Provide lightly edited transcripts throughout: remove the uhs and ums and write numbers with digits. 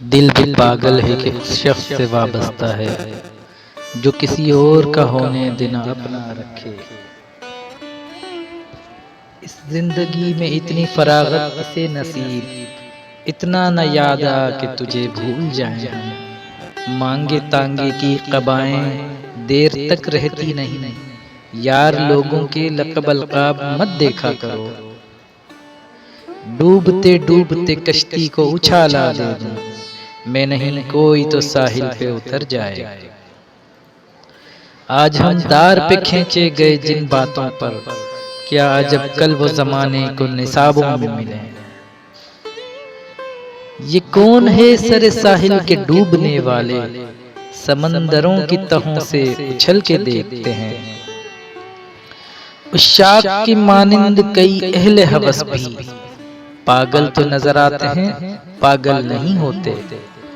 दिल भी पागल है कि उस शख्स से वाबस्ता है जो किसी और का होने देना अपना रखे। इस जिंदगी में इतनी फरागत किसे नसीब, इतना न याद आ कि तुझे भूल जाएं हम। मांगे तांगे की कबाएं देर तक रहती नहीं, यार लोगों के लक़ब अलक़ाब मत देखा करो। डूबते डूबते कश्ती को उछाला दे दूं मैं, नहीं कोई तो साहिल पे उतर जाए। आज हम दार पे खींचे गए जिन बातों पर, क्या अजब कल वो जमाने को निसाबों में मिले। ये कौन है सरे साहिल के डूबने वाले, समंदरों की तहों से उछल के देखते हैं। उस शाख की मानिंद कई अहले हवस भी पागल तो नजर आते हैं, पागल नहीं होते।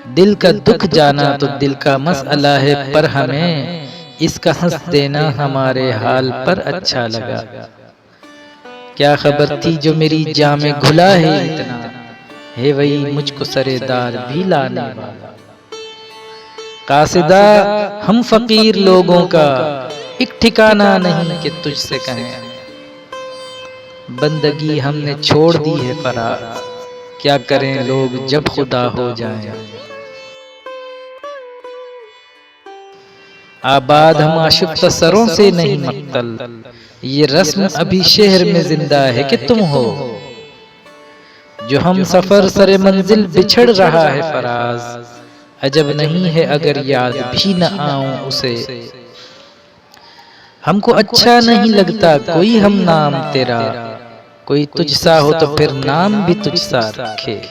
दिल का दुख जाना तो दिल का मसला है, पर हमें इसका हंस देना हमारे हाल पर अच्छा लगा। क्या खबर थी जो मेरी जान में घुला है इतना, है वही मुझको सरेदार भी लाने वाला। कासिदा हम फकीर लोगों का एक ठिकाना नहीं कि तुझसे कहें, बंदगी हमने छोड़ दी है फराज, क्या करें लोग जब खुदा हो जाएं। आबाद हम आशिक़ सरों से नहीं मक्तल, ये रस्म अभी शहर में जिंदा है कि तुम हो। जो हम सफर सरे मंजिल बिछड़ रहा है फराज, अजब नहीं है अगर याद भी न आऊं उसे। हमको अच्छा नहीं लगता कोई हम नाम तेरा, कोई तुझसा हो तो फिर नाम भी तुझसा रखे।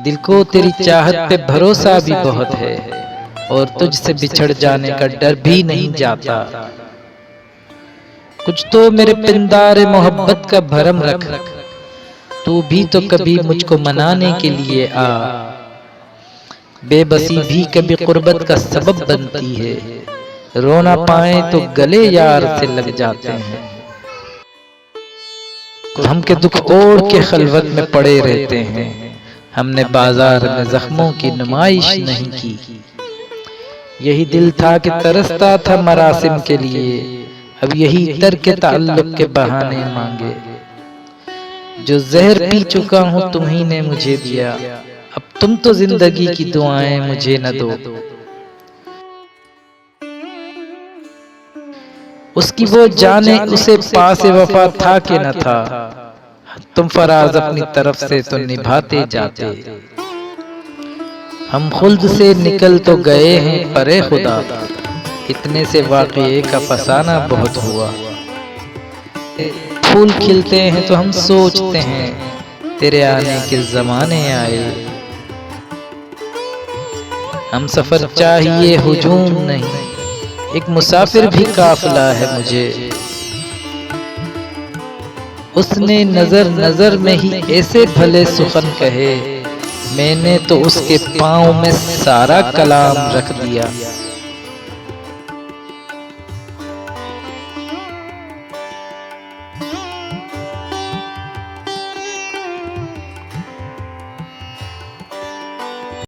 दिल को तेरी चाहत पे भरोसा भी बहुत है, और तुझसे बिछड़ जाने का डर भी नहीं जाता। कुछ तो मेरे पिंदारे मोहब्बत का भरम रख, तू भी तो कभी मुझको मनाने के लिए आ। बेबसी भी कभी कुर्बत का सबब बनती है, रोना पाए तो गले यार से लग जाते हैं। हम के दुख ओढ़ के खलवत में पड़े रहते हैं, हमने बाजार में जख्मों की नुमाइश नहीं की। यही दिल था कि तरसता था मरासिम के लिए, अब यही तर्क ताल्लुक के बहाने मांगे। जो जहर पी चुका हूँ तुम्ही ने मुझे दिया, अब तुम तो जिंदगी की दुआएं मुझे न दो। उसकी वो जाने उसे पास वफा था कि न था, तुम फराज अपनी तरफ से तो निभाते जाते। हम खुल्द से निकल तो गए हैं परे खुदा, इतने से वाक़ये का फसाना बहुत हुआ। फूल खिलते हैं तो हम सोचते हैं तेरे आने के ज़माने आए। हम सफ़र चाहिए हुजूम नहीं, एक मुसाफिर भी काफिला है मुझे। उसने नजर नजर में ही ऐसे भले सुखन कहे, मैंने तो उसके पाँव में सारा कलाम रख दिया।